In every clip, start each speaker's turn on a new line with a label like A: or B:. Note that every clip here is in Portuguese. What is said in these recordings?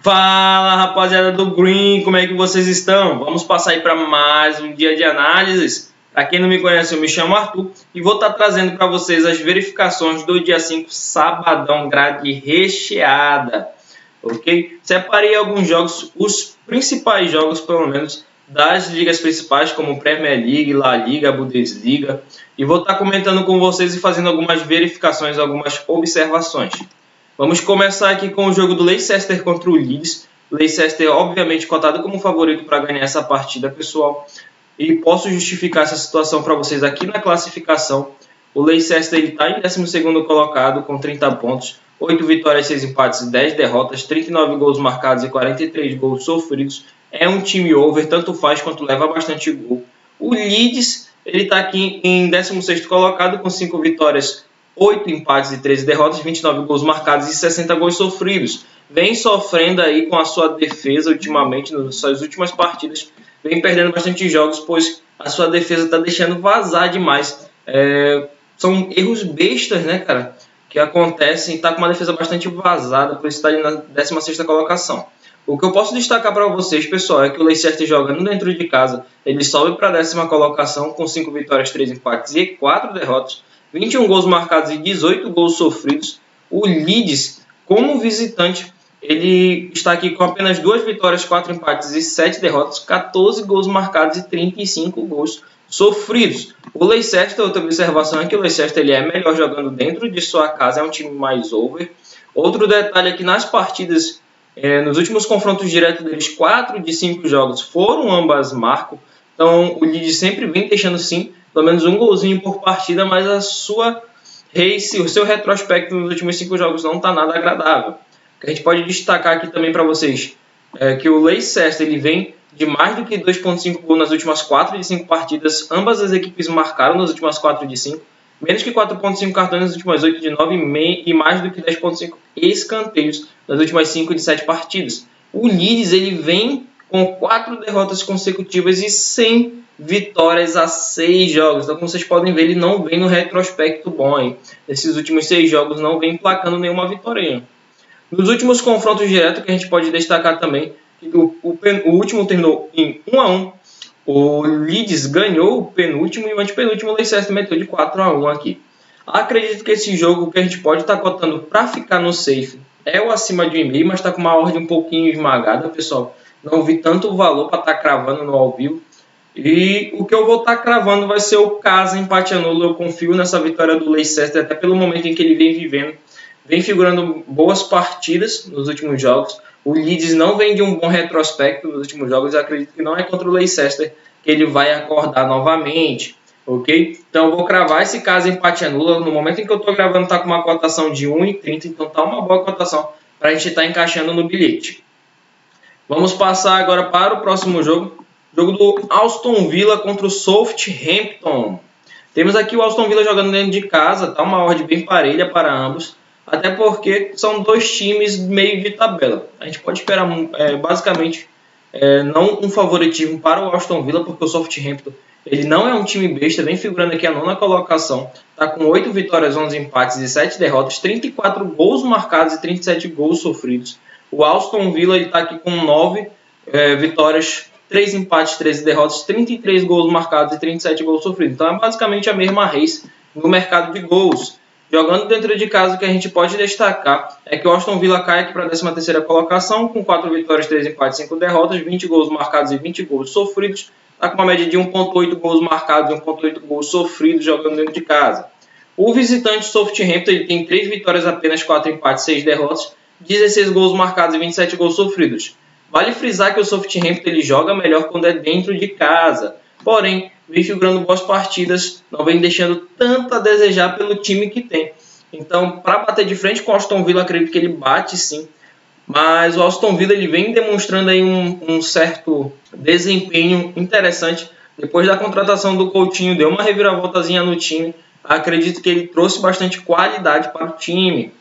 A: Fala, rapaziada do Green, como é que vocês estão? Vamos passar aí para mais um dia de análises. Para quem não me conhece, eu me chamo Arthur e vou estar trazendo para vocês as verificações do dia 5, sabadão, grade recheada, ok? Separei alguns jogos, os principais jogos, pelo menos, das ligas principais, como Premier League, La Liga, Bundesliga, e vou estar comentando com vocês e fazendo algumas verificações, algumas observações. Vamos começar aqui com o jogo do Leicester contra o Leeds. Leicester, obviamente, cotado como favorito para ganhar essa partida, pessoal. E posso justificar essa situação para vocês aqui na classificação. O Leicester está em 12º colocado com 30 pontos, 8 vitórias, 6 empates, 10 derrotas, 39 gols marcados e 43 gols sofridos. É um time over, tanto faz quanto leva bastante gol. O Leeds está aqui em 16º colocado com 5 vitórias, 8 empates e 13 derrotas, 29 gols marcados e 60 gols sofridos. Vem sofrendo aí com a sua defesa ultimamente, nas suas últimas partidas. Vem perdendo bastante jogos, pois a sua defesa está deixando vazar demais. São erros bestas, né, cara, que acontecem. Está com uma defesa bastante vazada, por isso está ali na 16ª colocação. O que eu posso destacar para vocês, pessoal, é que o Leicester jogando dentro de casa, ele sobe para a 10ª colocação com 5 vitórias, 3 empates e 4 derrotas. 21 gols marcados e 18 gols sofridos. O Leeds, como visitante, ele está aqui com apenas 2 vitórias, 4 empates e 7 derrotas, 14 gols marcados e 35 gols sofridos. O Leicester, outra observação é que o Leicester ele é melhor jogando dentro de sua casa, é um time mais over. Outro detalhe é que nas partidas, nos últimos confrontos diretos deles, 4 de 5 jogos foram ambas marcas. Então o Leeds sempre vem deixando sim pelo menos um golzinho por partida, mas a sua race, o seu retrospecto nos últimos 5 jogos não está nada agradável. O que a gente pode destacar aqui também para vocês é que o Leicester ele vem de mais do que 2.5 gols nas últimas 4 de 5 partidas. Ambas as equipes marcaram nas últimas 4 de 5. Menos que 4.5 cartões nas últimas 8 de 9 e mais do que 10.5 escanteios nas últimas 5 de 7 partidas. O Leeds ele vem com 4 derrotas consecutivas e 100 vitórias a 6 jogos. Então, como vocês podem ver, ele não vem no retrospecto bom. Hein? Nesses últimos 6 jogos não vem placando nenhuma vitória. Nos últimos confrontos diretos, que a gente pode destacar também, que o último terminou em 1-1. O Leeds ganhou o penúltimo e o antepenúltimo o Leicester meteu de 4-1 aqui. Acredito que esse jogo que a gente pode estar cotando para ficar no safe é o acima de 1,5, mas está com uma ordem um pouquinho esmagada, pessoal. Não vi tanto valor para estar cravando no ao vivo. E o que eu vou estar cravando vai ser o caso empate nulo. Eu confio nessa vitória do Leicester, até pelo momento em que ele vem vivendo. Vem figurando boas partidas nos últimos jogos. O Leeds não vem de um bom retrospecto nos últimos jogos. Eu acredito que não é contra o Leicester que ele vai acordar novamente. Ok? Então eu vou cravar esse caso empate nulo. No momento em que eu estou gravando está com uma cotação de 1,30. Então está uma boa cotação para a gente estar encaixando no bilhete. Vamos passar agora para o próximo jogo. Jogo do Aston Villa contra o Southampton. Temos aqui o Aston Villa jogando dentro de casa, tá uma ordem bem parelha para ambos, até porque são dois times meio de tabela. A gente pode esperar basicamente não um favoritismo para o Aston Villa, porque o Southampton ele não é um time besta, vem figurando aqui a 9ª colocação, tá com 8 vitórias, 11 empates e 7 derrotas, 34 gols marcados e 37 gols sofridos. O Aston Villa está aqui com 9 vitórias, 3 empates, 13 derrotas, 33 gols marcados e 37 gols sofridos. Então é basicamente a mesma race no mercado de gols. Jogando dentro de casa, o que a gente pode destacar é que o Aston Villa cai aqui para a 13ª colocação, com 4 vitórias, 3 empates, 5 derrotas, 20 gols marcados e 20 gols sofridos. Está com uma média de 1.8 gols marcados e 1.8 gols sofridos jogando dentro de casa. O visitante Southampton ele tem 3 vitórias apenas, 4 empates, 6 derrotas, 16 gols marcados e 27 gols sofridos. Vale frisar que o Southampton ele joga melhor quando é dentro de casa. Porém, vem figurando boas partidas, não vem deixando tanto a desejar pelo time que tem. Então, para bater de frente com o Aston Villa, acredito que ele bate sim. Mas o Aston Villa ele vem demonstrando aí um certo desempenho interessante. Depois da contratação do Coutinho, deu uma reviravoltazinha no time. Acredito que ele trouxe bastante qualidade para o time.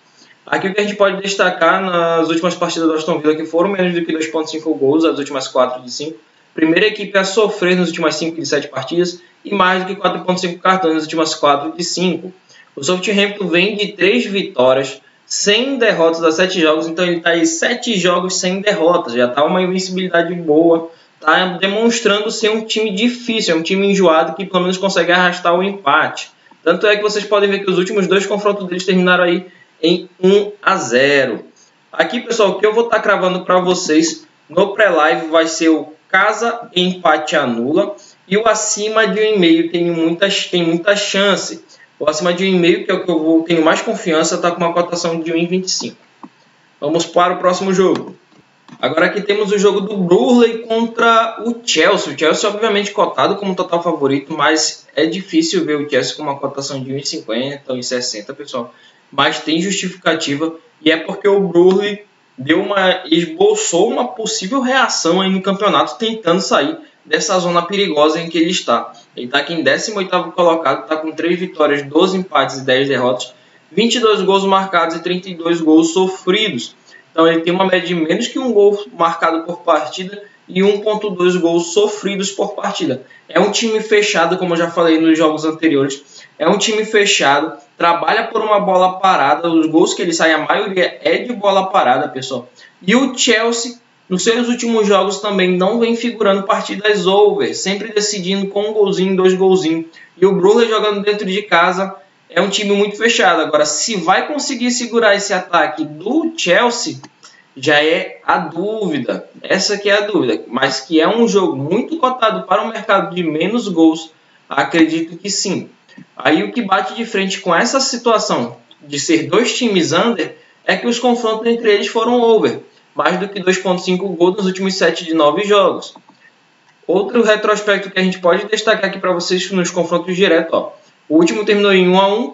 A: Aqui o que a gente pode destacar nas últimas partidas do Aston Villa, que foram menos do que 2.5 gols, as últimas 4 de 5. Primeira equipe a sofrer nas últimas 5 de 7 partidas e mais do que 4.5 cartões nas últimas 4 de 5. O Southampton vem de 3 vitórias, sem derrotas a 7 jogos, então ele está aí 7 jogos sem derrotas, já está uma invencibilidade boa, está demonstrando ser um time difícil, é um time enjoado que pelo menos consegue arrastar o empate. Tanto é que vocês podem ver que os últimos 2 confrontos deles terminaram aí em 1-0. Aqui, pessoal, o que eu vou estar cravando para vocês no pré-live vai ser o casa empate anula e o acima de 1,5 tem muita chance. O acima de 1,5, que é o que eu tenho mais confiança, está com uma cotação de 1,25. Vamos para o próximo jogo. Agora aqui temos o jogo do Burnley contra o Chelsea. O Chelsea obviamente cotado como total favorito, mas é difícil ver o Chelsea com uma cotação de 1,50 ou 1,60, pessoal. Mas tem justificativa e é porque o Burnley esboçou uma possível reação aí no campeonato, tentando sair dessa zona perigosa em que ele está. Ele está aqui em 18º colocado, está com 3 vitórias, 12 empates e 10 derrotas, 22 gols marcados e 32 gols sofridos. Então ele tem uma média de menos que 1 gol marcado por partida e 1,2 gols sofridos por partida. É um time fechado, como eu já falei nos jogos anteriores. É um time fechado, trabalha por uma bola parada. Os gols que ele sai, a maioria é de bola parada, pessoal. E o Chelsea, nos seus últimos jogos, também não vem figurando partidas over, sempre decidindo com 1 golzinho, 2 golzinhos. E o Burnley jogando dentro de casa é um time muito fechado. Agora, se vai conseguir segurar esse ataque do Chelsea, já é a dúvida. Essa que é a dúvida. Mas que é um jogo muito cotado para o mercado de menos gols, acredito que sim. Aí o que bate de frente com essa situação de ser 2 times under é que os confrontos entre eles foram over. Mais do que 2,5 gols nos últimos 7 de 9 jogos. Outro retrospecto que a gente pode destacar aqui para vocês nos confrontos diretos. Ó. O último terminou em 1-1,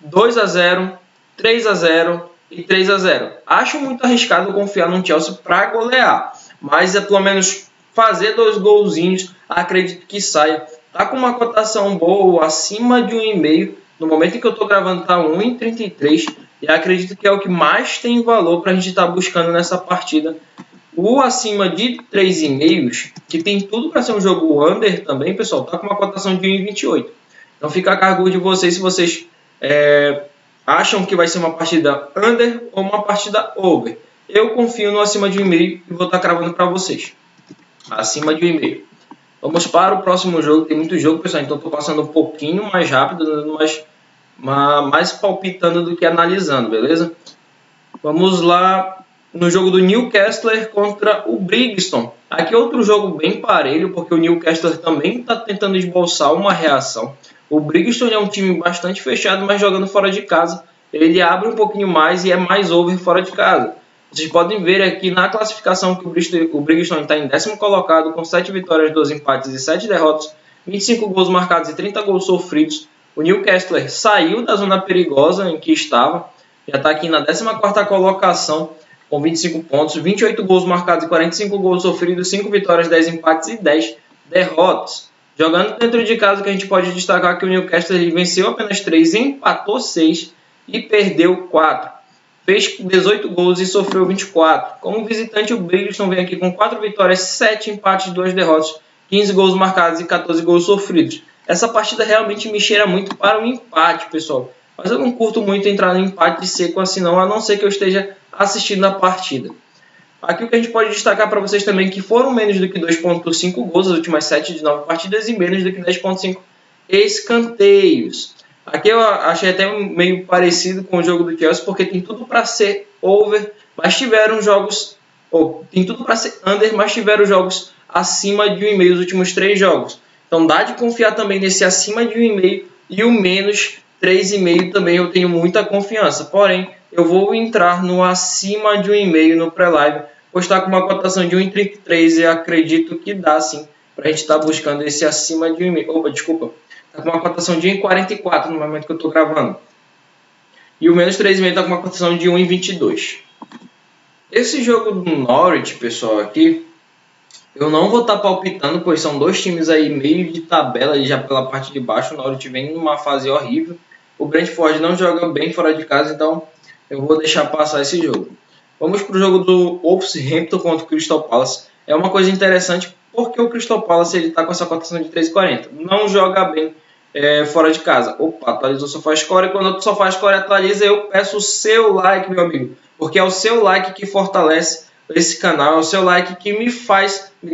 A: 2-0, 3-0 e 3-0. Acho muito arriscado confiar no Chelsea para golear. Mas é pelo menos fazer 2 golzinhos, acredito que saia. Tá com uma cotação boa, acima de 1,5. No momento em que eu estou gravando está 1,33. E acredito que é o que mais tem valor para a gente estar buscando nessa partida. O acima de 3,5, que tem tudo para ser um jogo under também, pessoal, está com uma cotação de 1,28. Então fica a cargo de vocês se vocês acham que vai ser uma partida under ou uma partida over. Eu confio no acima de 1,5 e vou estar cravando para vocês. Acima de 1,5. Vamos para o próximo jogo. Tem muito jogo, pessoal, então estou passando um pouquinho mais rápido, mais palpitando do que analisando, beleza? Vamos lá no jogo do Newcastle contra o Brixton. Aqui é outro jogo bem parelho, porque o Newcastle também está tentando esboçar uma reação. O Brixton é um time bastante fechado, mas jogando fora de casa. Ele abre um pouquinho mais e é mais over fora de casa. Vocês podem ver aqui na classificação que o Brixton está em 10º colocado, com 7 vitórias, 12 empates e 7 derrotas, 25 gols marcados e 30 gols sofridos. O Newcastle saiu da zona perigosa em que estava, já está aqui na 14ª colocação, com 25 pontos, 28 gols marcados e 45 gols sofridos, 5 vitórias, 10 empates e 10 derrotas. Jogando dentro de casa, que a gente pode destacar que o Newcastle venceu apenas 3, empatou 6 e perdeu 4. Fez 18 gols e sofreu 24. Como visitante, o Brixton vem aqui com 4 vitórias, 7 empates e 2 derrotas, 15 gols marcados e 14 gols sofridos. Essa partida realmente me cheira muito para um empate, pessoal. Mas eu não curto muito entrar no empate seco assim não, a não ser que eu esteja assistindo a partida. Aqui o que a gente pode destacar para vocês também é que foram menos do que 2,5 gols nas últimas 7 de 9 partidas e menos do que 10,5 escanteios. Aqui eu achei até meio parecido com o jogo do Chelsea, porque tem tudo para ser over, mas tiveram jogos... tem tudo para ser under, mas tiveram jogos acima de 1,5 os últimos 3 jogos. Então dá de confiar também nesse acima de 1,5 e o menos 3,5 também eu tenho muita confiança. Porém, eu vou entrar no acima de 1,5 no pré-live, pois está com uma cotação de 1,33 e acredito que dá sim para a gente estar buscando esse acima de 1,5. Opa, desculpa. Está com uma cotação de 1,44 no momento que eu estou gravando. E o menos 3,5 está com uma cotação de 1,22. Esse jogo do Norwich, pessoal, aqui, eu não vou estar palpitando, pois são 2 times aí meio de tabela, já pela parte de baixo. O Norwich vem numa fase horrível. O Brentford não joga bem fora de casa, então eu vou deixar passar esse jogo. Vamos para o jogo do Wolverhampton contra o Crystal Palace. É uma coisa interessante porque o Crystal Palace está com essa cotação de 3,40. Não joga bem fora de casa. Opa, atualizou o SofaScore. E quando o SofaScore atualiza, eu peço o seu like, meu amigo. Porque é o seu like que fortalece esse canal, é o seu like que me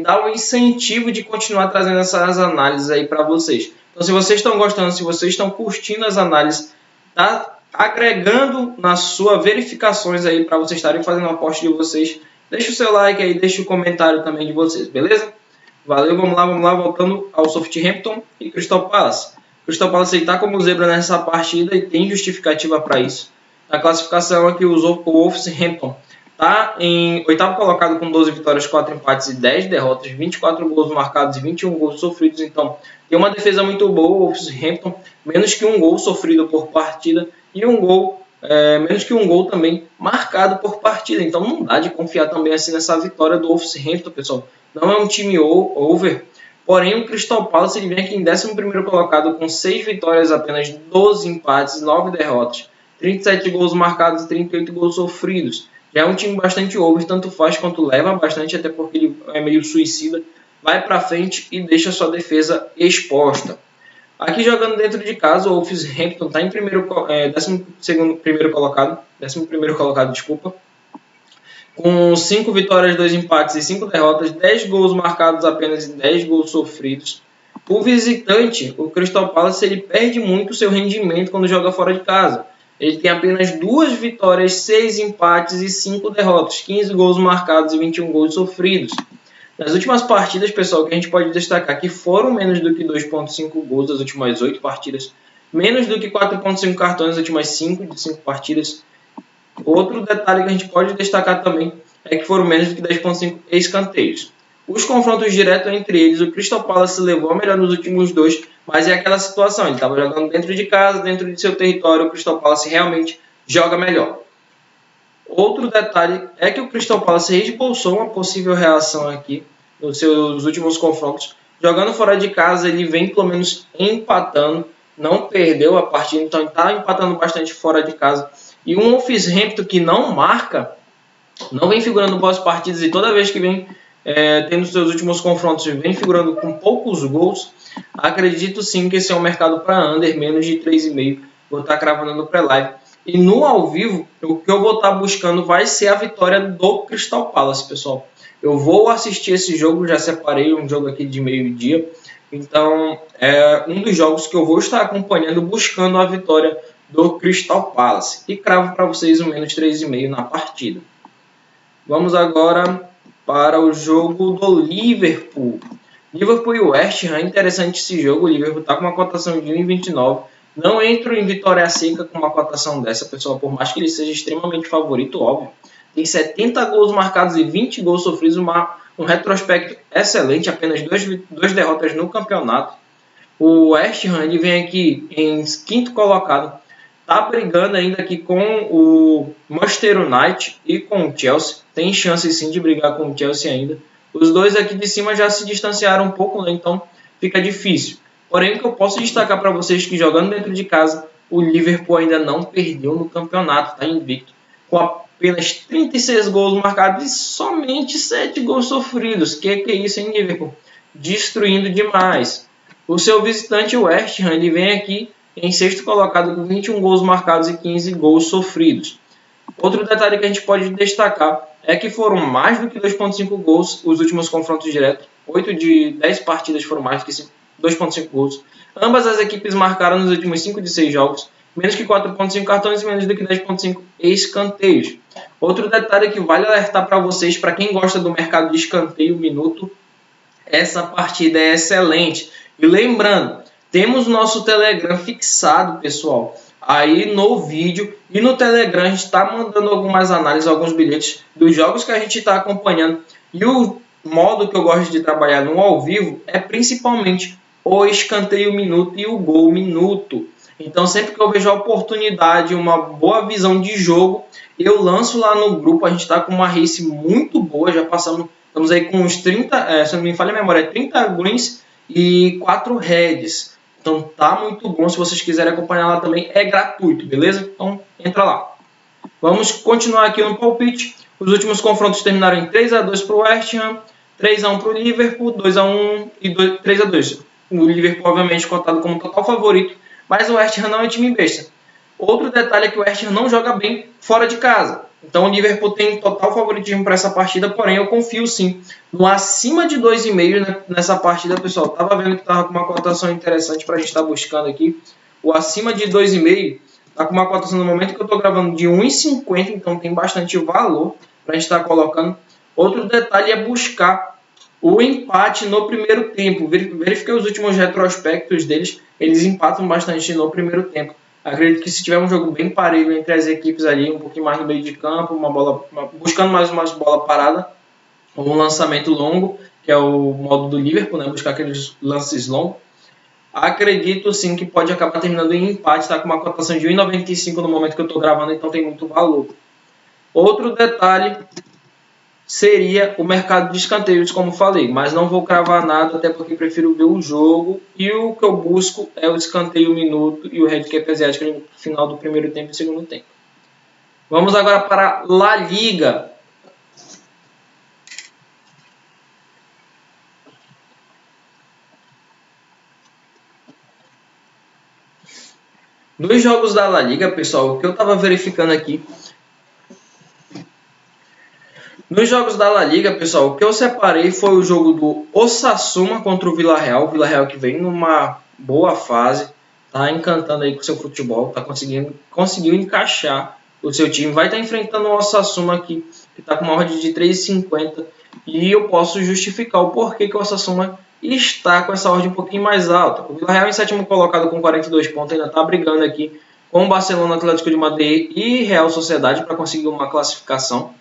A: dá um incentivo de continuar trazendo essas análises aí para vocês. Então, se vocês estão gostando, se vocês estão curtindo as análises, tá agregando nas suas verificações aí para vocês estarem fazendo a aposta de vocês, deixa o seu like aí, deixa o comentário também de vocês, beleza? Valeu, vamos lá, voltando ao Southampton e Crystal Palace. Crystal Palace está como zebra nessa partida e tem justificativa para isso. Na classificação aqui, o Wolverhampton está em oitavo colocado com 12 vitórias, 4 empates e 10 derrotas, 24 gols marcados e 21 gols sofridos. Então, tem uma defesa muito boa, o Wolverhampton, menos que um gol sofrido por partida e menos que um gol também marcado por partida. Então, não dá de confiar também assim nessa vitória do Wolverhampton, pessoal. Não é um time over, porém o Crystal Palace ele vem aqui em 11º colocado com 6 vitórias, apenas 12 empates, 9 derrotas, 37 gols marcados e 38 gols sofridos. Já é um time bastante over, tanto faz quanto leva bastante, até porque ele é meio suicida, vai para frente e deixa sua defesa exposta. Aqui jogando dentro de casa, o Wolverhampton está em 11º colocado, desculpa, com 5 vitórias, 2 empates e 5 derrotas, 10 gols marcados apenas e 10 gols sofridos. O visitante, o Crystal Palace, ele perde muito seu rendimento quando joga fora de casa. Ele tem apenas 2 vitórias, 6 empates e 5 derrotas, 15 gols marcados e 21 gols sofridos. Nas últimas partidas, pessoal, que a gente pode destacar que foram menos do que 2.5 gols nas últimas 8 partidas, menos do que 4.5 cartões nas últimas 5 partidas. Outro detalhe que a gente pode destacar também é que foram menos do que 10.5 escanteios. Os confrontos diretos entre eles, o Crystal Palace levou a melhor nos últimos 2, mas é aquela situação, ele estava jogando dentro de casa, dentro de seu território, o Crystal Palace realmente joga melhor. Outro detalhe é que o Crystal Palace esboçou uma possível reação aqui nos seus últimos confrontos. Jogando fora de casa, ele vem pelo menos empatando, não perdeu a partida, então está empatando bastante fora de casa. E um Wolverhampton que não marca, não vem figurando boas partidas e toda vez que vem tendo seus últimos confrontos vem figurando com poucos gols, acredito sim que esse é um mercado para under, menos de 3,5. Vou estar cravando no pré-live. E no ao vivo, o que eu vou estar buscando vai ser a vitória do Crystal Palace, pessoal. Eu vou assistir esse jogo, já separei um jogo aqui de meio-dia. Então, é um dos jogos que eu vou estar acompanhando, buscando a vitória do Crystal Palace. E cravo para vocês o menos 3,5 na partida. Vamos agora para o jogo do Liverpool. Liverpool e West Ham, interessante esse jogo. O Liverpool está com uma cotação de 1,29. Não entro em vitória seca com uma cotação dessa, pessoal, por mais que ele seja extremamente favorito, óbvio. Tem 70 gols marcados e 20 gols sofridos, um retrospecto excelente, apenas 2 derrotas no campeonato. O West Ham ele vem aqui em 5º colocado, está brigando ainda aqui com o Manchester United e com o Chelsea. Tem chance sim de brigar com o Chelsea ainda. Os dois aqui de cima já se distanciaram um pouco, né? Então fica difícil. Porém, o que eu posso destacar para vocês é que jogando dentro de casa, o Liverpool ainda não perdeu no campeonato, está invicto, com apenas 36 gols marcados e somente 7 gols sofridos. Que é isso, hein, Liverpool? Destruindo demais. O seu visitante, o West Ham, ele vem aqui em 6º colocado com 21 gols marcados e 15 gols sofridos. Outro detalhe que a gente pode destacar é que foram mais do que 2.5 gols os últimos confrontos diretos. 8 de 10 partidas foram mais do que 2.5 gols. Ambas as equipes marcaram nos últimos 5 de 6 jogos, menos que 4.5 cartões e menos do que 10.5 escanteios. Outro detalhe que vale alertar para vocês, para quem gosta do mercado de escanteio minuto, essa partida é excelente. E lembrando, temos nosso Telegram fixado, pessoal, aí no vídeo. E no Telegram a gente está mandando algumas análises, alguns bilhetes dos jogos que a gente está acompanhando. E o modo que eu gosto de trabalhar no ao vivo é principalmente o escanteio minuto e o gol minuto. Então, sempre que eu vejo a oportunidade, uma boa visão de jogo, eu lanço lá no grupo. A gente está com uma race muito boa, já estamos aí com uns 30, se não me falha a memória, 30 greens e 4 reds. Então tá muito bom, se vocês quiserem acompanhar lá também, é gratuito, beleza? Então entra lá. Vamos continuar aqui no palpite. Os últimos confrontos terminaram em 3-2 para o West Ham, 3-1 para o Liverpool, 2-1 e 3-2 O Liverpool, obviamente, cotado como total favorito, mas o West Ham não é time besta. Outro detalhe é que o West Ham não joga bem fora de casa. Então o Liverpool tem total favoritismo para essa partida, porém eu confio sim no acima de 2,5 nessa partida, pessoal. Tava vendo que tava com uma cotação interessante para a gente estar buscando aqui. O acima de 2,5 tá com uma cotação no momento que eu estou gravando de 1,50, então tem bastante valor para a gente estar colocando. Outro detalhe é buscar o empate no primeiro tempo. Verifiquei os últimos retrospectos deles, eles empatam bastante no primeiro tempo. Acredito que se tiver um jogo bem parelho entre as equipes ali, um pouquinho mais no meio de campo, buscando mais uma bola parada, ou um lançamento longo, que é o modo do Liverpool, né? Buscar aqueles lances longos. Acredito sim que pode acabar terminando em empate, está com uma cotação de 1,95 no momento que eu estou gravando, então tem muito valor. Outro detalhe seria o mercado de escanteios, como falei, mas não vou cravar nada, até porque prefiro ver o jogo, e o que eu busco é o escanteio minuto e o handicap asiático no final do primeiro tempo e segundo tempo. Vamos agora para La Liga. Nos jogos da La Liga, pessoal, o que eu estava verificando aqui. Nos jogos da La Liga, pessoal, o que eu separei foi o jogo do Osasuna contra o Villarreal. O Villarreal que vem numa boa fase, tá encantando aí com o seu futebol, tá conseguiu encaixar o seu time. Vai estar enfrentando o Osasuna aqui, que está com uma odd de 3,50. E eu posso justificar o porquê que o Osasuna está com essa odd um pouquinho mais alta. O Villarreal em sétimo colocado com 42 pontos, ainda está brigando aqui com o Barcelona, Atlético de Madrid e Real Sociedade para conseguir uma classificação.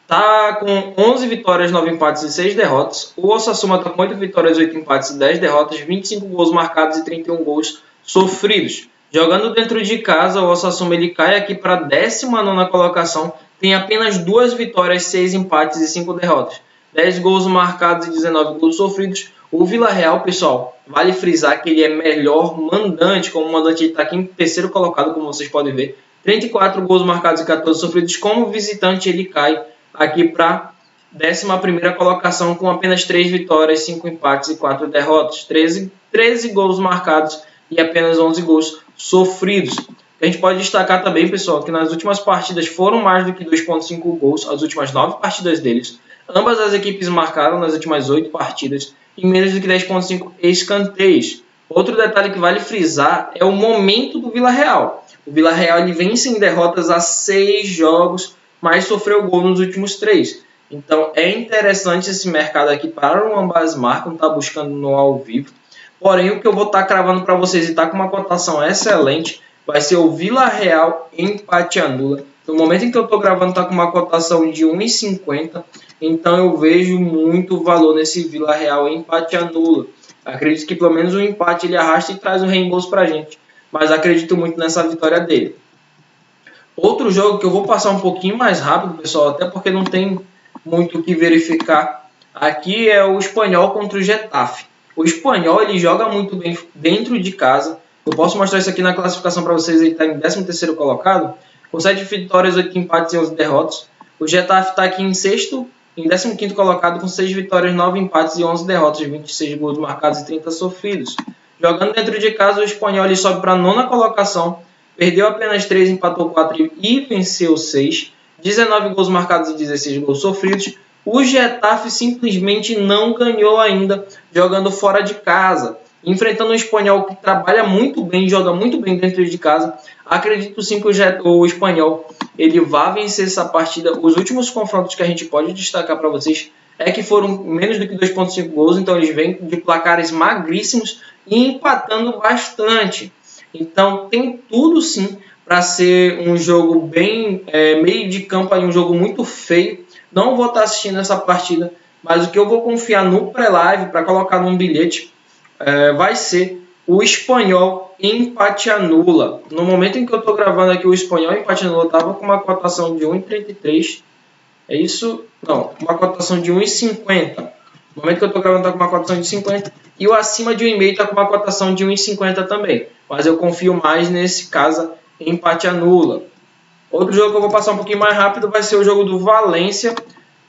A: Tá com 11 vitórias, 9 empates e 6 derrotas. O Osasuna está com 8 vitórias, 8 empates e 10 derrotas, 25 gols marcados e 31 gols sofridos. Jogando dentro de casa, o Osasuna ele cai aqui para a 19ª colocação. Tem apenas 2 vitórias, 6 empates e 5 derrotas. 10 gols marcados e 19 gols sofridos. O Villarreal, pessoal, vale frisar que ele é melhor mandante. Como mandante, ele está aqui em terceiro colocado, como vocês podem ver. 34 gols marcados e 14 sofridos. Como visitante, ele cai aqui para 11ª colocação com apenas 3 vitórias, 5 empates e 4 derrotas. 13 gols marcados e apenas 11 gols sofridos. A gente pode destacar também, pessoal, que nas últimas partidas foram mais do que 2,5 gols, as últimas 9 partidas deles. Ambas as equipes marcaram nas últimas 8 partidas e menos do que 10,5 escanteios. Outro detalhe que vale frisar é o momento do Villarreal. O Villarreal ele vem sem derrotas há 6 jogos, mas sofreu gol nos últimos 3. Então é interessante esse mercado aqui para o ambas marcas, não está buscando no ao vivo. Porém, o que eu vou estar cravando para vocês e está com uma cotação excelente vai ser o Villarreal empate anula. No momento em que eu estou gravando está com uma cotação de 1,50. Então eu vejo muito valor nesse Villarreal empate anula. Acredito que pelo menos o empate ele arrasta e traz um reembolso para a gente. Mas acredito muito nessa vitória dele. Outro jogo que eu vou passar um pouquinho mais rápido, pessoal, até porque não tem muito o que verificar aqui, é o Espanhol contra o Getafe. O Espanhol ele joga muito bem dentro de casa. Eu posso mostrar isso aqui na classificação para vocês. Ele está em 13º colocado, com 7 vitórias, 8 empates e 11 derrotas. O Getafe está aqui em 15º colocado, com 6 vitórias, 9 empates e 11 derrotas, 26 gols marcados e 30 sofridos. Jogando dentro de casa, o Espanhol ele sobe para a 9ª colocação. Perdeu apenas 3, empatou 4 e venceu 6. 19 gols marcados e 16 gols sofridos. O Getafe simplesmente não ganhou ainda, jogando fora de casa. Enfrentando um Espanhol que trabalha muito bem, joga muito bem dentro de casa. Acredito sim que o Espanhol ele vai vencer essa partida. Os últimos confrontos que a gente pode destacar para vocês é que foram menos do que 2,5 gols. Então eles vêm de placares magríssimos e empatando bastante. Então tem tudo sim para ser um jogo bem meio de campo, um jogo muito feio. Não vou estar assistindo essa partida, mas o que eu vou confiar no pré-live para colocar num bilhete vai ser o Espanhol empate anula. No momento em que eu estou gravando aqui, o Espanhol empate anula estava com uma cotação de 1,33. É isso? Não, uma cotação de 1,50. No momento que eu estou gravando está com uma cotação de 50 e o acima de 1,5 está com uma cotação de 1,50 também. Mas eu confio mais nesse caso empate anula. Outro jogo que eu vou passar um pouquinho mais rápido vai ser o jogo do Valência.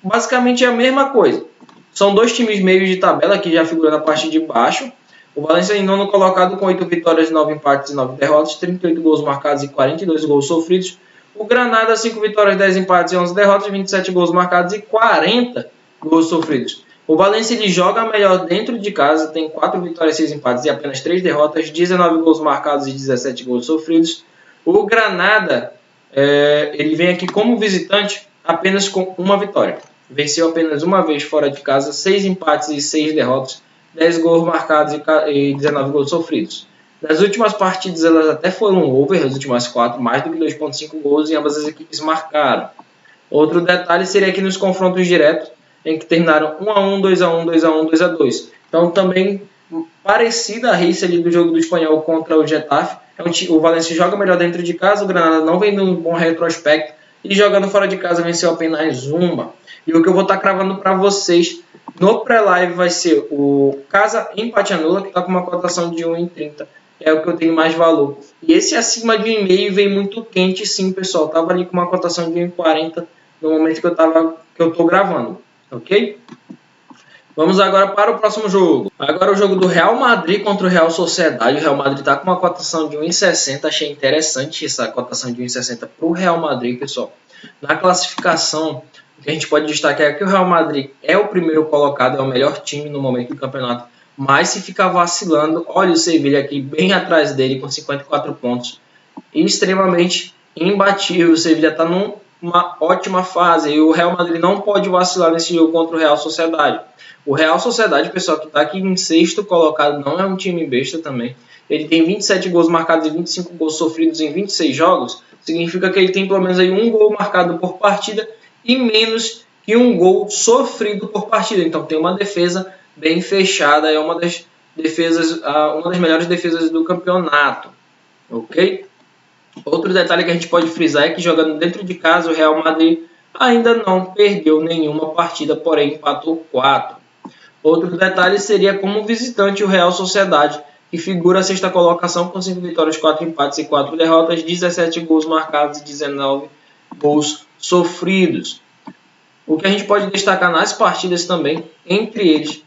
A: Basicamente é a mesma coisa. São dois times meios de tabela que já figuram na parte de baixo. O Valencia em nono colocado com 8 vitórias, 9 empates e 9 derrotas, 38 gols marcados e 42 gols sofridos. O Granada, 5 vitórias, 10 empates e 11 derrotas, 27 gols marcados e 40 gols sofridos. O Valencia ele joga melhor dentro de casa, tem 4 vitórias, 6 empates e apenas 3 derrotas, 19 gols marcados e 17 gols sofridos. O Granada, ele vem aqui como visitante apenas com uma vitória. Venceu apenas uma vez fora de casa, 6 empates e 6 derrotas, 10 gols marcados e 19 gols sofridos. Nas últimas partidas, elas até foram over, as últimas 4, mais do que 2,5 gols, e ambas as equipes marcaram. Outro detalhe seria aqui nos confrontos diretos, em que terminaram 1-1, 2-1, 2-1, 2-2. Então, também parecida a race ali do jogo do Espanhol contra o Getafe. O Valencia joga melhor dentro de casa, o Granada não vem num bom retrospecto, e jogando fora de casa venceu apenas uma. E o que eu vou estar cravando para vocês no pré-live vai ser o Casa empate anula, que está com uma cotação de 1,30. É o que eu tenho mais valor. E esse acima de 1,5 vem muito quente, sim, pessoal. Tava ali com uma cotação de 1,40 no momento que eu estou gravando. Ok? Vamos agora para o próximo jogo. Agora o jogo do Real Madrid contra o Real Sociedade. O Real Madrid está com uma cotação de 1,60. Achei interessante essa cotação de 1,60 para o Real Madrid, pessoal. Na classificação, o que a gente pode destacar é que o Real Madrid é o primeiro colocado, é o melhor time no momento do campeonato. Mas se ficar vacilando, olha o Sevilla aqui bem atrás dele com 54 pontos. Extremamente imbatível. O Sevilla está numa ótima fase e o Real Madrid não pode vacilar nesse jogo contra o Real Sociedade. O Real Sociedade, pessoal, que está aqui em sexto colocado, não é um time besta também. Ele tem 27 gols marcados e 25 gols sofridos em 26 jogos. Significa que ele tem pelo menos aí um gol marcado por partida e menos que um gol sofrido por partida. Então tem uma defesa bem fechada, é uma das melhores defesas do campeonato. Ok? Outro detalhe que a gente pode frisar é que jogando dentro de casa, o Real Madrid ainda não perdeu nenhuma partida, porém empatou 4. Outro detalhe seria como visitante o Real Sociedade, que figura a sexta colocação com 5 vitórias, 4 empates e 4 derrotas, 17 gols marcados e 19 gols sofridos. O que a gente pode destacar nas partidas também, entre eles,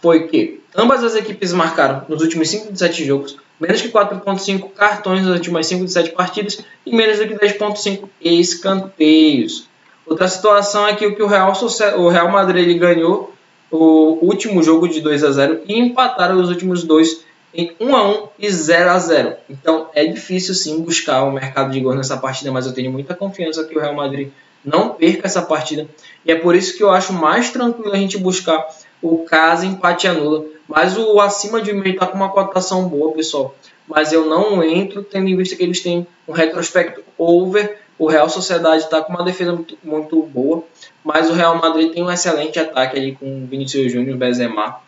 A: foi que ambas as equipes marcaram nos últimos 5 de 7 jogos, menos que 4,5 cartões nas últimas 5 de 7 partidas e menos do que 10,5 escanteios. Outra situação é que o Real Madrid ele ganhou o último jogo de 2-0 e empataram os últimos dois em 1-1 e 0-0. Então é difícil sim buscar o mercado de gols nessa partida, mas eu tenho muita confiança que o Real Madrid não perca essa partida. E é por isso que eu acho mais tranquilo a gente buscar o Casa empate anula. Mas o acima de 1,5 está com uma cotação boa, pessoal. Mas eu não entro, tendo em vista que eles têm um retrospecto over. O Real Sociedade está com uma defesa muito boa. Mas o Real Madrid tem um excelente ataque ali com Vinícius Júnior e Benzema.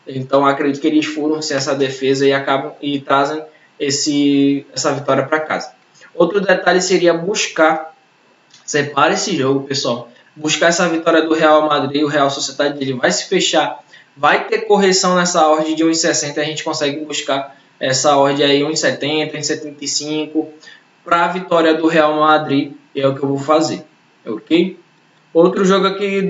A: Então acredito que eles furam-se essa defesa e trazem essa vitória para casa. Outro detalhe seria buscar, separa esse jogo, pessoal, buscar essa vitória do Real Madrid. O Real Sociedade ele vai se fechar, vai ter correção nessa ordem de 1,60, a gente consegue buscar essa ordem aí 1,70, 1,75 para a vitória do Real Madrid, e é o que eu vou fazer, ok? Outro jogo aqui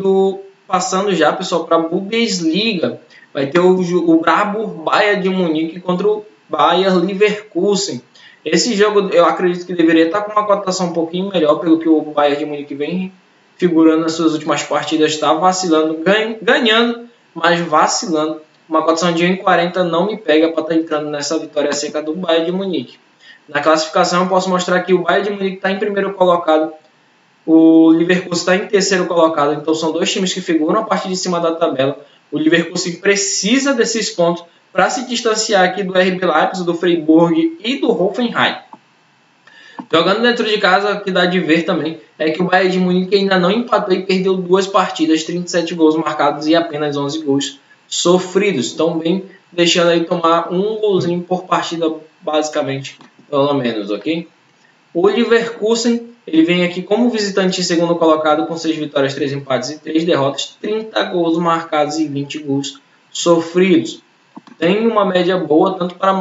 A: passando já, pessoal, para a Bundesliga, vai ter o brabo Bayern de Munique contra o Bayer Leverkusen. Esse jogo eu acredito que deveria estar com uma cotação um pouquinho melhor, pelo que o Bayern de Munique vem figurando nas suas últimas partidas, está vacilando, ganhando, mas vacilando. Uma cotação de 1,40 não me pega para estar entrando nessa vitória seca do Bayern de Munique. Na classificação eu posso mostrar que o Bayern de Munique está em primeiro colocado, o Leverkusen está em terceiro colocado, então são dois times que figuram a parte de cima da tabela. O Leverkusen precisa desses pontos para se distanciar aqui do RB Leipzig, do Freiburg e do Hoffenheim. Jogando dentro de casa, o que dá de ver também é que o Bayern de Munique ainda não empatou e perdeu 2 partidas, 37 gols marcados e apenas 11 gols sofridos. Estão bem deixando aí tomar um golzinho por partida, basicamente, pelo menos, ok? O Leverkusen, ele vem aqui como visitante em segundo colocado com 6 vitórias, 3 empates e 3 derrotas, 30 gols marcados e 20 gols sofridos. Tem uma média boa tanto para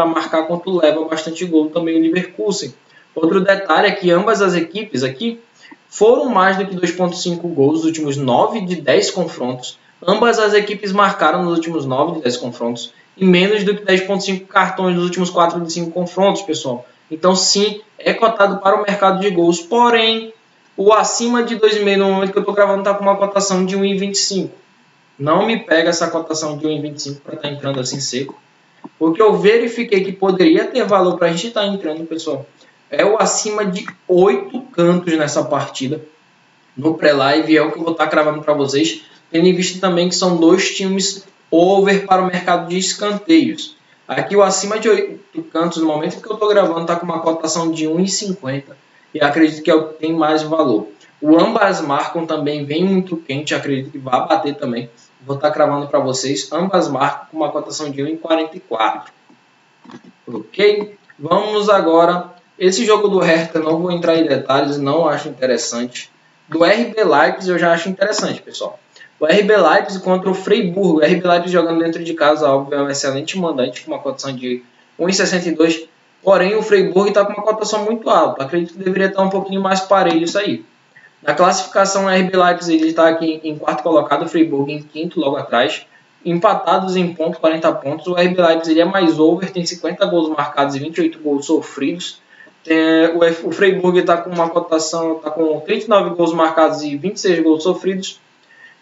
A: marcar quanto leva bastante gol também o Leverkusen. Outro detalhe é que ambas as equipes aqui foram mais do que 2,5 gols nos últimos 9 de 10 confrontos. Ambas as equipes marcaram nos últimos 9 de 10 confrontos. e menos do que 10,5 cartões nos últimos 4 de 5 confrontos, pessoal. Então, sim, é cotado para o mercado de gols, porém, o acima de 2,5 no momento que eu estou gravando está com uma cotação de 1,25. Não me pega essa cotação de 1,25 para estar entrando assim seco, porque eu verifiquei que poderia ter valor para a gente estar entrando, pessoal. É o acima de 8 cantos nessa partida. No pré-live é o que eu vou estar cravando para vocês, tendo em vista também que são dois times over para o mercado de escanteios. Aqui o acima de 8 cantos, no momento que eu estou gravando, está com uma cotação de 1,50 e acredito que é o que tem mais valor. O ambas marcam também, vem muito quente, acredito que vai bater também. Vou estar cravando para vocês, ambas marcam com uma cotação de 1,44. Ok? Vamos agora. Esse jogo do Hertha, não vou entrar em detalhes, não acho interessante. Do RB Leipzig eu já acho interessante, pessoal. O RB Leipzig contra o Freiburg. O RB Leipzig jogando dentro de casa, óbvio, é um excelente mandante com uma cotação de 1,62. Porém, o Freiburg está com uma cotação muito alta. Acredito que deveria estar um pouquinho mais parelho isso aí. Na classificação, o RB Leipzig ele está aqui em quarto colocado, o Freiburg em quinto, logo atrás. Empatados em ponto, 40 pontos. O RB Leipzig ele é mais over, tem 50 gols marcados e 28 gols sofridos. O Freiburg está com uma cotação, está com 39 gols marcados e 26 gols sofridos.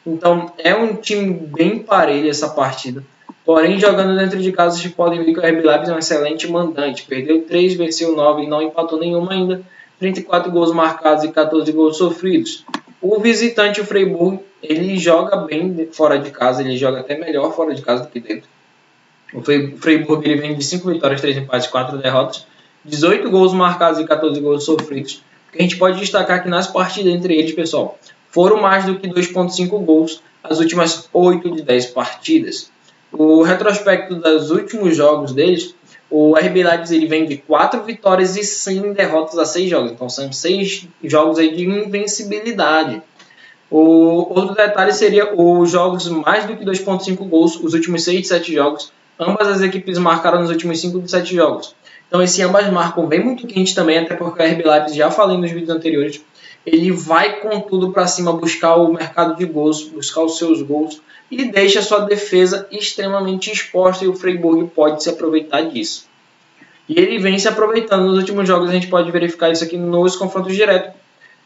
A: Então é um time bem parelho essa partida. Porém, jogando dentro de casa, vocês podem ver que o RB Leipzig é um excelente mandante. Perdeu 3, venceu 9 e não empatou nenhuma ainda. 34 gols marcados e 14 gols sofridos. O visitante, o Freiburg, ele joga bem fora de casa, ele joga até melhor fora de casa do que dentro. O Freiburg ele vem de 5 vitórias, 3 empates e 4 derrotas. 18 gols marcados e 14 gols sofridos. O que a gente pode destacar que nas partidas entre eles, pessoal, foram mais do que 2,5 gols as últimas 8 de 10 partidas. O retrospecto dos últimos jogos deles, o RB Leipzig ele vem de 4 vitórias e 100 derrotas a 6 jogos. Então são 6 jogos aí de invencibilidade. O outro detalhe seria os jogos mais do que 2,5 gols, os últimos 6 de 7 jogos. Ambas as equipes marcaram nos últimos 5 de 7 jogos. Então esse ambas marcam bem muito quente também, até porque o RB Leipzig, já falei nos vídeos anteriores, ele vai com tudo para cima buscar o mercado de gols, buscar os seus gols e deixa a sua defesa extremamente exposta e o Freiburg pode se aproveitar disso. E ele vem se aproveitando nos últimos jogos, a gente pode verificar isso aqui nos confrontos diretos.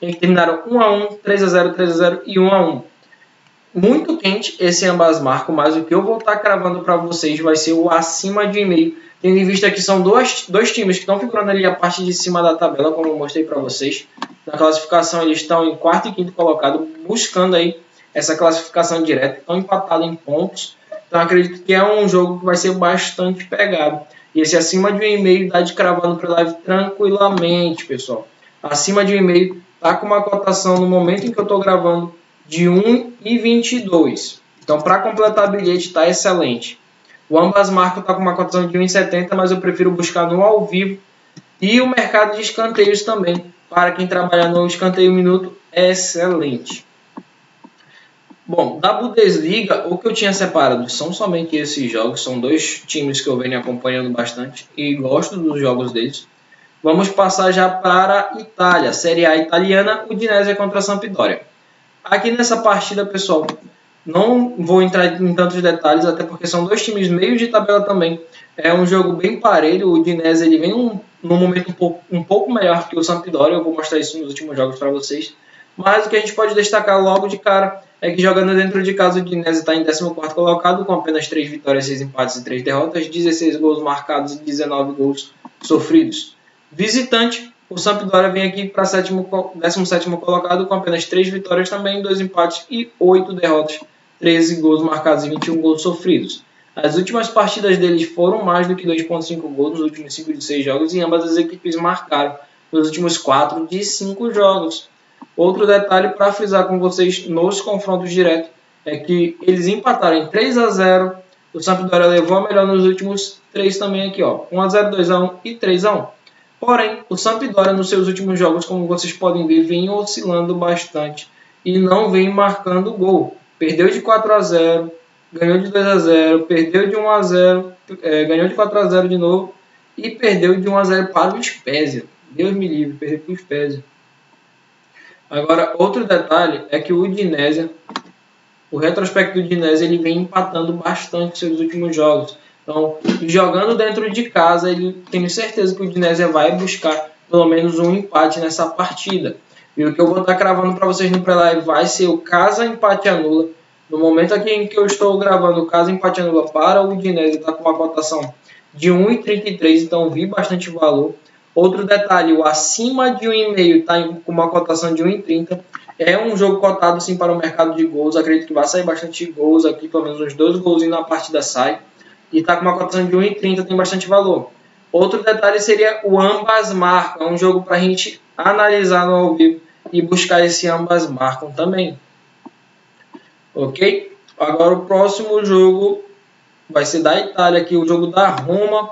A: Eles terminaram 1-1, 3-0, 3-0 e 1-1. Muito quente esse ambas marcam, mas o que eu vou estar cravando para vocês vai ser o acima de 1,5, tendo em vista que são dois times que estão figurando ali a parte de cima da tabela, como eu mostrei para vocês. Na classificação eles estão em quarto e quinto colocado, buscando aí essa classificação direta, estão empatados em pontos. Então acredito que é um jogo que vai ser bastante pegado. E esse acima de 1,5 dá de cravando para live tranquilamente, pessoal. Acima de 1,5 está com uma cotação no momento em que eu estou gravando de 1,22. Então, para completar bilhete, está excelente. O ambas marcas está com uma cotação de 1,70, mas eu prefiro buscar no ao vivo. E o mercado de escanteios também. Para quem trabalha no escanteio minuto, é excelente. Bom, da Bundesliga, o que eu tinha separado são somente esses jogos. São dois times que eu venho acompanhando bastante e gosto dos jogos deles. Vamos passar já para a Itália. Série A italiana, Udinese contra a Sampdoria. Aqui nessa partida, pessoal, não vou entrar em tantos detalhes, até porque são dois times meio de tabela também. É um jogo bem parelho. O Udinese ele vem num momento um pouco melhor que o Sampdoria. Eu vou mostrar isso nos últimos jogos para vocês. Mas o que a gente pode destacar logo de cara é que jogando dentro de casa o Udinese está em 14º colocado, com apenas 3 vitórias, 6 empates e 3 derrotas, 16 gols marcados e 19 gols sofridos. Visitante, o Sampdoria vem aqui para 17º colocado, com apenas 3 vitórias também, 2 empates e 8 derrotas, 13 gols marcados e 21 gols sofridos. As últimas partidas deles foram mais do que 2,5 gols nos últimos 5 de 6 jogos e ambas as equipes marcaram nos últimos 4 de 5 jogos. Outro detalhe para frisar com vocês nos confrontos diretos é que eles empataram em 3-0. O Sampdoria levou a melhor nos últimos 3 também aqui, ó, 1-0, 2-1 e 3-1. Porém, o Sampdoria nos seus últimos jogos, como vocês podem ver, vem oscilando bastante e não vem marcando gol. Perdeu de 4-0, ganhou de 2-0, perdeu de 1-0, ganhou de 4-0 de novo e perdeu de 1-0 para o Spezia. Deus me livre, perdeu para o Spezia. Agora, outro detalhe é que o Udinese, o retrospecto do Udinese, ele vem empatando bastante seus últimos jogos. Então, jogando dentro de casa, tenho certeza que o Udinese vai buscar pelo menos um empate nessa partida. E o que eu vou estar cravando para vocês no pré-live vai ser o casa empate anula. No momento aqui em que eu estou gravando, o casa empate anula para o Udinese está com uma cotação de 1,33, então vi bastante valor. Outro detalhe, o acima de 1,5 está com uma cotação de 1,30. É um jogo cotado sim para o mercado de gols. Acredito que vai sair bastante gols aqui, pelo menos uns 2 golzinhos na partida sai. E está com uma cotação de 1,30, tem bastante valor. Outro detalhe seria o ambas marcam. É um jogo para a gente analisar no ao vivo e buscar esse ambas marcam também. Ok? Agora o próximo jogo vai ser da Itália aqui, o jogo da Roma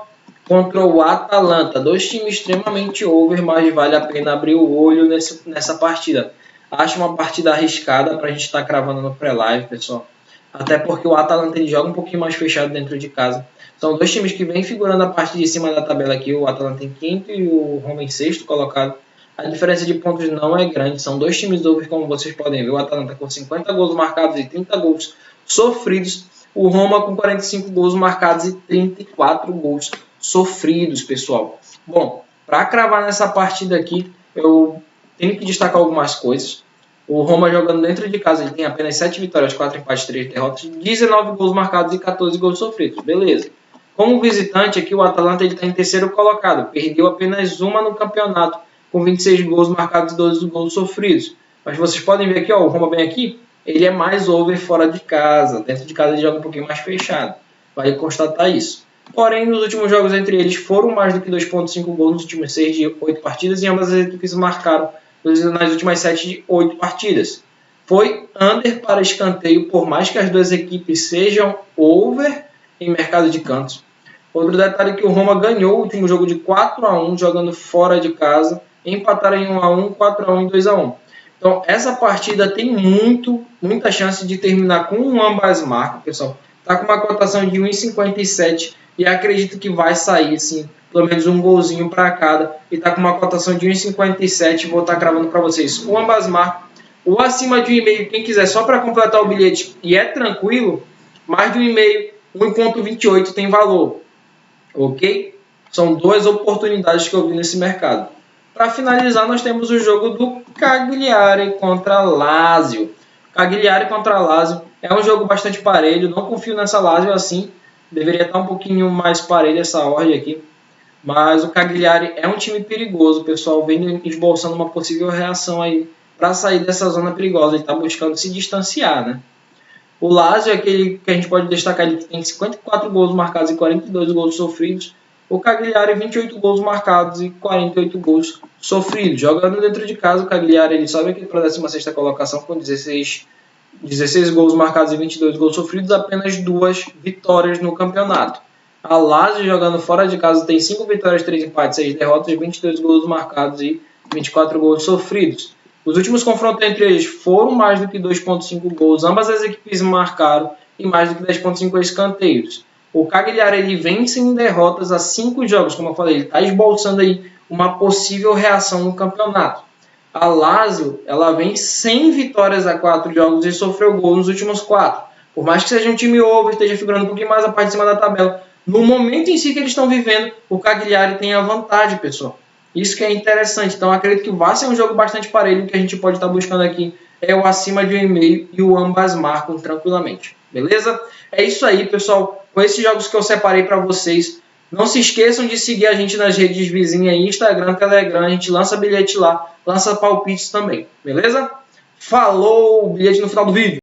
A: contra o Atalanta. 2 times extremamente over, mas vale a pena abrir o olho nessa partida. Acho uma partida arriscada para a gente estar cravando no pré-live, pessoal. Até porque o Atalanta ele joga um pouquinho mais fechado dentro de casa. São 2 times que vêm figurando a parte de cima da tabela aqui. O Atalanta em quinto e o Roma em sexto colocado. A diferença de pontos não é grande. São 2 times over, como vocês podem ver. O Atalanta com 50 gols marcados e 30 gols sofridos. O Roma com 45 gols marcados e 34 gols sofridos, pessoal. Bom, para cravar nessa partida aqui, eu tenho que destacar algumas coisas. O Roma jogando dentro de casa, ele tem apenas 7 vitórias, 4 empates, 3 derrotas, 19 gols marcados e 14 gols sofridos. Beleza. Como visitante, aqui o Atalanta está em terceiro colocado. Perdeu apenas uma no campeonato, com 26 gols marcados e 12 gols sofridos. Mas vocês podem ver aqui, ó, o Roma bem aqui, ele é mais over fora de casa. Dentro de casa ele joga um pouquinho mais fechado. Vai constatar isso. Porém, nos últimos jogos entre eles foram mais do que 2,5 gols nos últimos 6 de 8 partidas e ambas as equipes marcaram nas últimas 7 de 8 partidas. Foi under para escanteio, por mais que as duas equipes sejam over em mercado de cantos. Outro detalhe é que o Roma ganhou o último jogo de 4-1 jogando fora de casa, empataram em 1-1, 4-1 e 2-1. Então, essa partida tem muita chance de terminar com um ambas marcas, pessoal. Está com uma cotação de 1,57 e acredito que vai sair, sim, pelo menos um golzinho para cada. E está com uma cotação de 1,57. Vou estar cravando para vocês o ambas marcas. O acima de 1,5, quem quiser, só para completar o bilhete, e é tranquilo, mais de 1,5, 1,28 tem valor. Ok? São 2 oportunidades que eu vi nesse mercado. Para finalizar, nós temos o jogo do Cagliari contra Lazio. Cagliari contra Lazio é um jogo bastante parelho. Não confio nessa Lazio assim. Deveria estar um pouquinho mais parelho essa ordem aqui. Mas o Cagliari é um time perigoso. O pessoal vem esboçando uma possível reação aí para sair dessa zona perigosa. Ele está buscando se distanciar, né? O Lazio é aquele que a gente pode destacar ali, que tem 54 gols marcados e 42 gols sofridos. O Cagliari, 28 gols marcados e 48 gols sofridos. Jogando dentro de casa, o Cagliari ele sobe aqui para a 16ª colocação com 16 gols marcados e 22 gols sofridos, apenas 2 vitórias no campeonato. A Lazio, jogando fora de casa, tem 5 vitórias, 3 empates, 6 derrotas, 22 gols marcados e 24 gols sofridos. Os últimos confrontos entre eles foram mais do que 2,5 gols. Ambas as equipes marcaram e mais do que 10,5 escanteios. O Cagliari ele vem sem derrotas há 5 jogos, como eu falei. Ele está esboçando aí uma possível reação no campeonato. A Lazio ela vem sem vitórias há 4 jogos e sofreu gol nos últimos 4. Por mais que seja um time over, esteja figurando um pouquinho mais a parte de cima da tabela, no momento em si que eles estão vivendo, o Cagliari tem a vantagem, pessoal. Isso que é interessante. Então, acredito que vai ser um jogo bastante parelho. Que a gente pode estar buscando aqui é o acima de 1,5 e o ambas marcam tranquilamente. Beleza? É isso aí, pessoal. Com esses jogos que eu separei para vocês. Não se esqueçam de seguir a gente nas redes vizinhas, Instagram, Telegram. A gente lança bilhete lá, lança palpites também. Beleza? Falou! Bilhete no final do vídeo.